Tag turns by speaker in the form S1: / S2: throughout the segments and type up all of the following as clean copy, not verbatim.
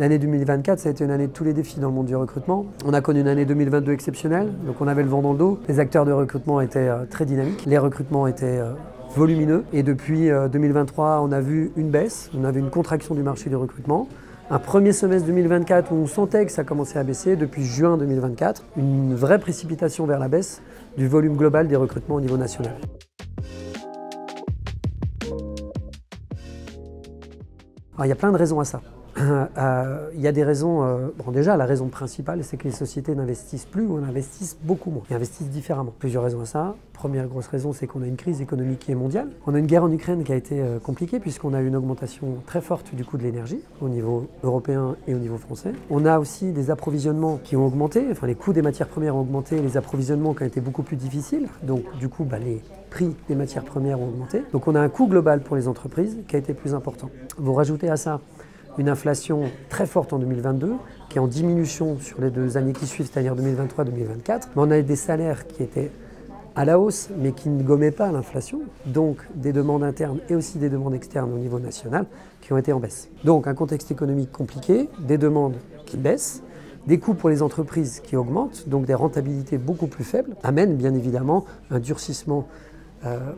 S1: L'année 2024, ça a été une année de tous les défis dans le monde du recrutement. On a connu une année 2022 exceptionnelle, donc on avait le vent dans le dos. Les acteurs de recrutement étaient très dynamiques, les recrutements étaient volumineux. Et depuis 2023, on a vu une baisse, on a vu une contraction du marché du recrutement. Un premier semestre 2024 où on sentait que ça commençait à baisser. Depuis juin 2024, une vraie précipitation vers la baisse du volume global des recrutements au niveau national. Alors, il y a plein de raisons à ça. Il y a des raisons, déjà la raison principale c'est que les sociétés n'investissent plus ou n'investissent beaucoup moins, et investissent différemment. Plusieurs raisons à ça. Première grosse raison, c'est qu'on a une crise économique qui est mondiale. On a une guerre en Ukraine qui a été compliquée puisqu'on a eu une augmentation très forte du coût de l'énergie au niveau européen et au niveau français. On a aussi des approvisionnements qui ont augmenté, enfin les coûts des matières premières ont augmenté, les approvisionnements qui ont été beaucoup plus difficiles, donc du coup les prix des matières premières ont augmenté. Donc on a un coût global pour les entreprises qui a été plus important. Vous rajoutez à ça une inflation très forte en 2022, qui est en diminution sur les 2 années qui suivent, c'est-à-dire 2023-2024. Mais on a des salaires qui étaient à la hausse, mais qui ne gommaient pas l'inflation, donc des demandes internes et aussi des demandes externes au niveau national qui ont été en baisse. Donc un contexte économique compliqué, des demandes qui baissent, des coûts pour les entreprises qui augmentent, donc des rentabilités beaucoup plus faibles, amènent bien évidemment un durcissement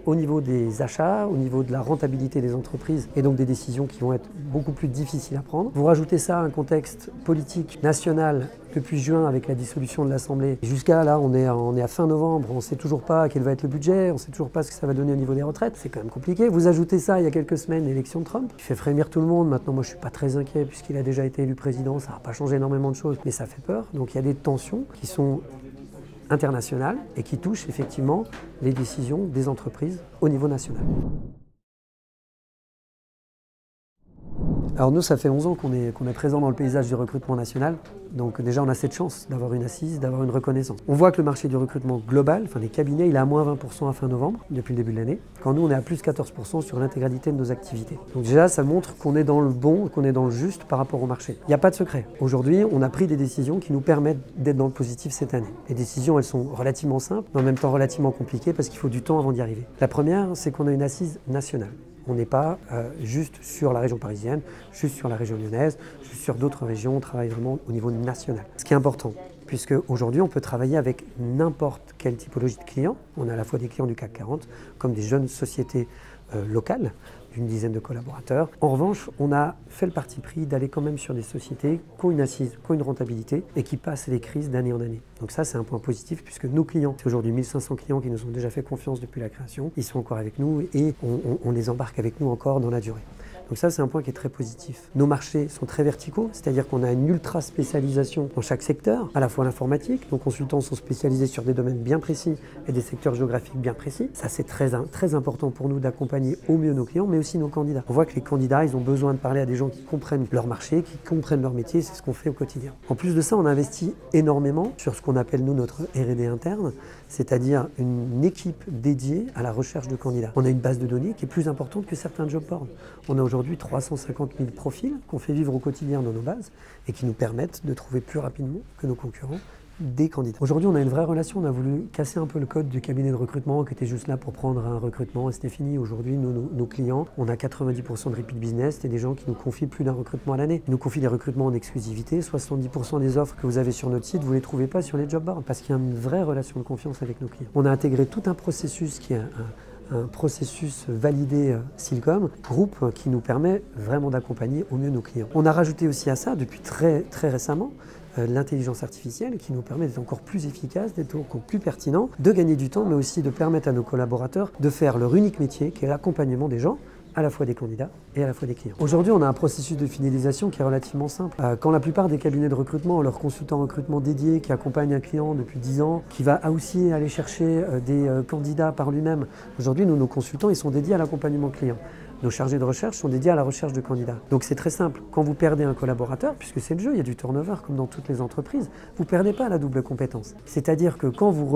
S1: au niveau des achats, au niveau de la rentabilité des entreprises et donc des décisions qui vont être beaucoup plus difficiles à prendre. Vous rajoutez ça à un contexte politique national depuis juin avec la dissolution de l'Assemblée. Jusqu'à là, on est à fin novembre, on ne sait toujours pas quel va être le budget, on ne sait toujours pas ce que ça va donner au niveau des retraites. C'est quand même compliqué. Vous ajoutez ça il y a quelques semaines, l'élection de Trump, qui fait frémir tout le monde. Maintenant, moi, je ne suis pas très inquiet puisqu'il a déjà été élu président. Ça n'a pas changé énormément de choses, mais ça fait peur. Donc il y a des tensions qui sont internationales et qui touchent effectivement les décisions des entreprises au niveau national. Alors nous, ça fait 11 ans qu'on est présent dans le paysage du recrutement national. Donc déjà, on a cette chance d'avoir une assise, d'avoir une reconnaissance. On voit que le marché du recrutement global, enfin les cabinets, il est à moins 20% à fin novembre, depuis le début de l'année, quand nous, on est à plus 14% sur l'intégralité de nos activités. Donc déjà, ça montre qu'on est dans le bon, qu'on est dans le juste par rapport au marché. Il n'y a pas de secret. Aujourd'hui, on a pris des décisions qui nous permettent d'être dans le positif cette année. Les décisions, elles sont relativement simples, mais en même temps relativement compliquées parce qu'il faut du temps avant d'y arriver. La première, c'est qu'on a une assise nationale. On n'est pas juste sur la région parisienne, juste sur la région lyonnaise, juste sur d'autres régions, on travaille vraiment au niveau national. Ce qui est important, puisque aujourd'hui on peut travailler avec n'importe quelle typologie de clients. On a à la fois des clients du CAC 40, comme des jeunes sociétés locales, d'une dizaine de collaborateurs. En revanche, on a fait le parti pris d'aller quand même sur des sociétés qui ont une assise, qui ont une rentabilité et qui passent les crises d'année en année. Donc ça, c'est un point positif puisque nos clients, c'est aujourd'hui 1500 clients qui nous ont déjà fait confiance depuis la création, ils sont encore avec nous et on les embarque avec nous encore dans la durée. Donc ça, c'est un point qui est très positif. Nos marchés sont très verticaux, c'est-à-dire qu'on a une ultra spécialisation dans chaque secteur, à la fois l'informatique, nos consultants sont spécialisés sur des domaines bien précis et des secteurs géographiques bien précis. Ça, c'est très important pour nous d'accompagner au mieux nos clients, mais aussi nos candidats. On voit que les candidats, ils ont besoin de parler à des gens qui comprennent leur marché, qui comprennent leur métier, c'est ce qu'on fait au quotidien. En plus de ça, on investit énormément sur ce qu'on appelle, nous, notre R&D interne, c'est-à-dire une équipe dédiée à la recherche de candidats. On a une base de données qui est plus importante que certains job boards. On a aujourd'hui 350 000 profils qu'on fait vivre au quotidien dans nos bases et qui nous permettent de trouver plus rapidement que nos concurrents des candidats. Aujourd'hui, on a une vraie relation. On a voulu casser un peu le code du cabinet de recrutement qui était juste là pour prendre un recrutement et c'était fini. Aujourd'hui, nos clients, on a 90% de repeat business. C'est des gens qui nous confient plus d'un recrutement à l'année. Ils nous confient des recrutements en exclusivité. 70% des offres que vous avez sur notre site, vous ne les trouvez pas sur les job boards parce qu'il y a une vraie relation de confiance avec nos clients. On a intégré tout un processus qui est un processus validé Silcom, groupe qui nous permet vraiment d'accompagner au mieux nos clients. On a rajouté aussi à ça, depuis très récemment, l'intelligence artificielle qui nous permet d'être encore plus efficace, d'être encore plus pertinent, de gagner du temps, mais aussi de permettre à nos collaborateurs de faire leur unique métier, qui est l'accompagnement des gens, à la fois des candidats et à la fois des clients. Aujourd'hui, on a un processus de fidélisation qui est relativement simple. Quand la plupart des cabinets de recrutement ont leur consultant recrutement dédié qui accompagne un client depuis 10 ans, qui va aussi aller chercher des candidats par lui-même, aujourd'hui, nos consultants, ils sont dédiés à l'accompagnement client. Nos chargés de recherche sont dédiés à la recherche de candidats. Donc c'est très simple. Quand vous perdez un collaborateur, puisque c'est le jeu, il y a du turnover comme dans toutes les entreprises, vous ne perdez pas la double compétence. C'est-à-dire que quand vous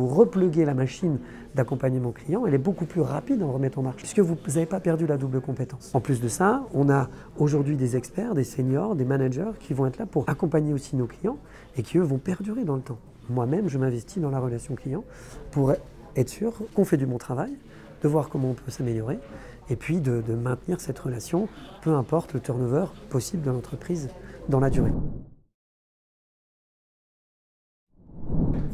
S1: repluguez la machine d'accompagnement client, elle est beaucoup plus rapide en remettant en marche, puisque vous n'avez pas perdu la double compétence. En plus de ça, on a aujourd'hui des experts, des seniors, des managers qui vont être là pour accompagner aussi nos clients et qui, eux, vont perdurer dans le temps. Moi-même, je m'investis dans la relation client pour être sûr qu'on fait du bon travail, de voir comment on peut s'améliorer et puis de maintenir cette relation, peu importe le turnover possible de l'entreprise dans la durée.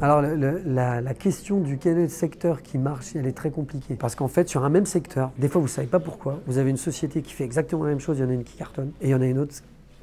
S1: Alors la question du quel est le secteur qui marche, elle est très compliquée. Parce qu'en fait, sur un même secteur, des fois vous ne savez pas pourquoi, vous avez une société qui fait exactement la même chose, il y en a une qui cartonne, et il y en a une autre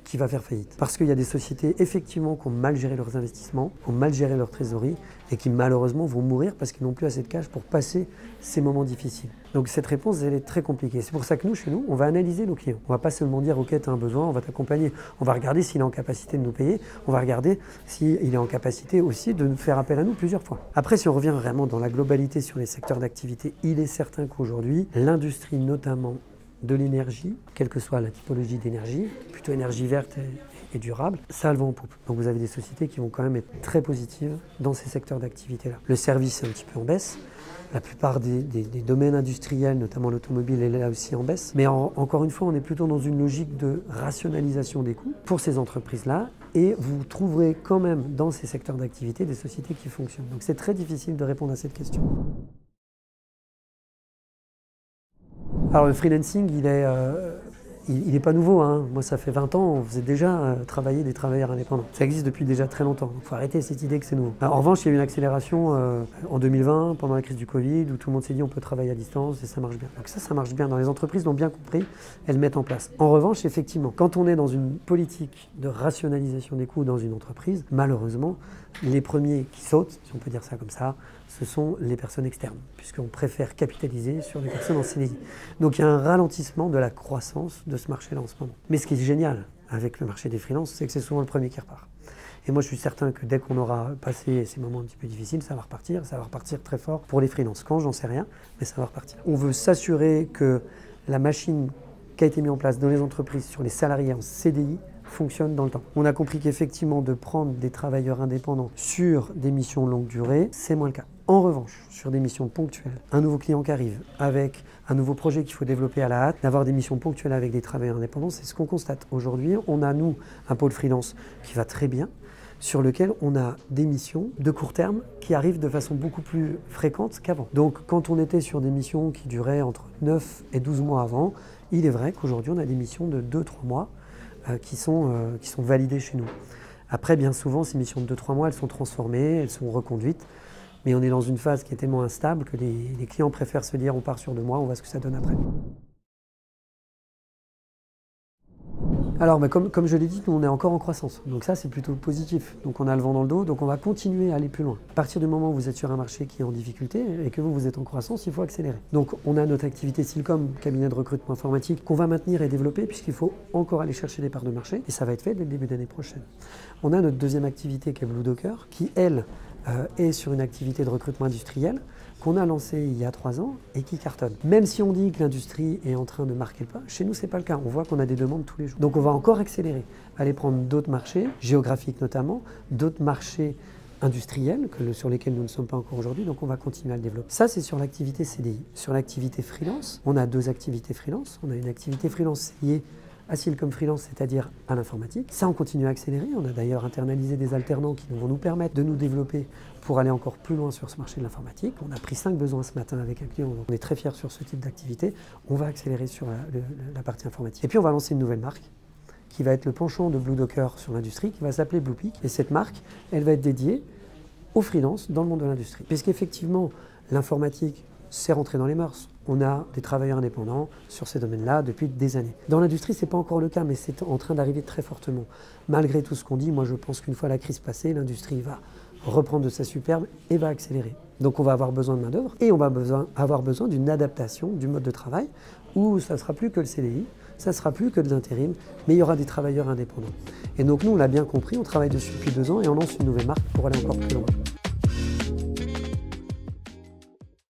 S1: qui va faire faillite. Parce qu'il y a des sociétés, effectivement, qui ont mal géré leurs investissements, qui ont mal géré leur trésorerie, et qui malheureusement vont mourir parce qu'ils n'ont plus assez de cash pour passer ces moments difficiles. Donc cette réponse, elle est très compliquée. C'est pour ça que nous, chez nous, on va analyser nos clients. On ne va pas seulement dire, ok, tu as un besoin, on va t'accompagner. On va regarder s'il est en capacité de nous payer. On va regarder s'il est en capacité aussi de nous faire appel à nous plusieurs fois. Après, si on revient vraiment dans la globalité sur les secteurs d'activité, il est certain qu'aujourd'hui, l'industrie notamment de l'énergie, quelle que soit la typologie d'énergie, plutôt énergie verte et durable, ça a le vent en poupe. Donc vous avez des sociétés qui vont quand même être très positives dans ces secteurs d'activité-là. Le service est un petit peu en baisse. La plupart des domaines industriels, notamment l'automobile, est là aussi en baisse. Mais encore une fois, on est plutôt dans une logique de rationalisation des coûts pour ces entreprises-là. Et vous trouverez quand même dans ces secteurs d'activité des sociétés qui fonctionnent. Donc c'est très difficile de répondre à cette question. Alors le freelancing, il n'est pas nouveau, hein. Moi ça fait 20 ans, on faisait déjà travailler des travailleurs indépendants. Ça existe depuis déjà très longtemps, il faut arrêter cette idée que c'est nouveau. En revanche, il y a eu une accélération en 2020, pendant la crise du Covid, où tout le monde s'est dit on peut travailler à distance et ça marche bien. Donc ça marche bien, dans les entreprises l'ont bien compris, elles le mettent en place. En revanche, effectivement, quand on est dans une politique de rationalisation des coûts dans une entreprise, malheureusement, les premiers qui sautent, si on peut dire ça comme ça, ce sont les personnes externes, puisqu'on préfère capitaliser sur les personnes en CDI. Donc il y a un ralentissement de la croissance de ce marché-là en ce moment. Mais ce qui est génial avec le marché des freelances, c'est que c'est souvent le premier qui repart. Et moi je suis certain que dès qu'on aura passé ces moments un petit peu difficiles, ça va repartir très fort pour les freelances. Quand, j'en sais rien, mais ça va repartir. On veut s'assurer que la machine qui a été mise en place dans les entreprises sur les salariés en CDI fonctionne dans le temps. On a compris qu'effectivement de prendre des travailleurs indépendants sur des missions longue durée, c'est moins le cas. En revanche, sur des missions ponctuelles, un nouveau client qui arrive avec un nouveau projet qu'il faut développer à la hâte, d'avoir des missions ponctuelles avec des travailleurs indépendants, c'est ce qu'on constate. Aujourd'hui, on a, nous, un pôle freelance qui va très bien, sur lequel on a des missions de court terme qui arrivent de façon beaucoup plus fréquente qu'avant. Donc quand on était sur des missions qui duraient entre 9 et 12 mois avant, il est vrai qu'aujourd'hui on a des missions de 2-3 mois qui sont validées chez nous. Après, bien souvent, ces missions de 2-3 mois, elles sont transformées, elles sont reconduites, mais on est dans une phase qui est tellement instable que les clients préfèrent se dire on part sur 2 mois, on voit ce que ça donne après. Alors, comme je l'ai dit, nous on est encore en croissance, donc ça c'est plutôt positif. Donc on a le vent dans le dos, donc on va continuer à aller plus loin. À partir du moment où vous êtes sur un marché qui est en difficulté et que vous êtes en croissance, il faut accélérer. Donc on a notre activité Silcom, cabinet de recrutement informatique, qu'on va maintenir et développer puisqu'il faut encore aller chercher des parts de marché et ça va être fait dès le début d'année prochaine. On a notre deuxième activité qui est Blue Docker, qui elle est sur une activité de recrutement industriel qu'on a lancé il y a 3 ans et qui cartonne. Même si on dit que l'industrie est en train de marquer le pas, chez nous, c'est pas le cas. On voit qu'on a des demandes tous les jours. Donc on va encore accélérer, aller prendre d'autres marchés, géographiques notamment, d'autres marchés industriels sur lesquels nous ne sommes pas encore aujourd'hui, donc on va continuer à le développer. Ça, c'est sur l'activité CDI. Sur l'activité freelance, on a 2 activités freelance. On a une activité freelance liée à Silcom Freelance, c'est-à-dire à l'informatique. Ça, on continue à accélérer. On a d'ailleurs internalisé des alternants qui vont nous permettre de nous développer pour aller encore plus loin sur ce marché de l'informatique. On a pris 5 besoins ce matin avec un client, donc on est très fiers sur ce type d'activité. On va accélérer sur la partie informatique. Et puis, on va lancer une nouvelle marque qui va être le penchant de Blue Docker sur l'industrie, qui va s'appeler Bluepeak. Et cette marque, elle va être dédiée aux freelances dans le monde de l'industrie. Puisqu'effectivement, l'informatique, c'est rentré dans les mœurs. On a des travailleurs indépendants sur ces domaines-là depuis des années. Dans l'industrie, ce n'est pas encore le cas, mais c'est en train d'arriver très fortement. Malgré tout ce qu'on dit, moi je pense qu'une fois la crise passée, l'industrie va reprendre de sa superbe et va accélérer. Donc on va avoir besoin de main-d'œuvre et on va avoir besoin d'une adaptation du mode de travail où ça ne sera plus que le CDI, ça ne sera plus que de l'intérim, mais il y aura des travailleurs indépendants. Et donc nous, on l'a bien compris, on travaille dessus depuis 2 ans et on lance une nouvelle marque pour aller encore plus loin.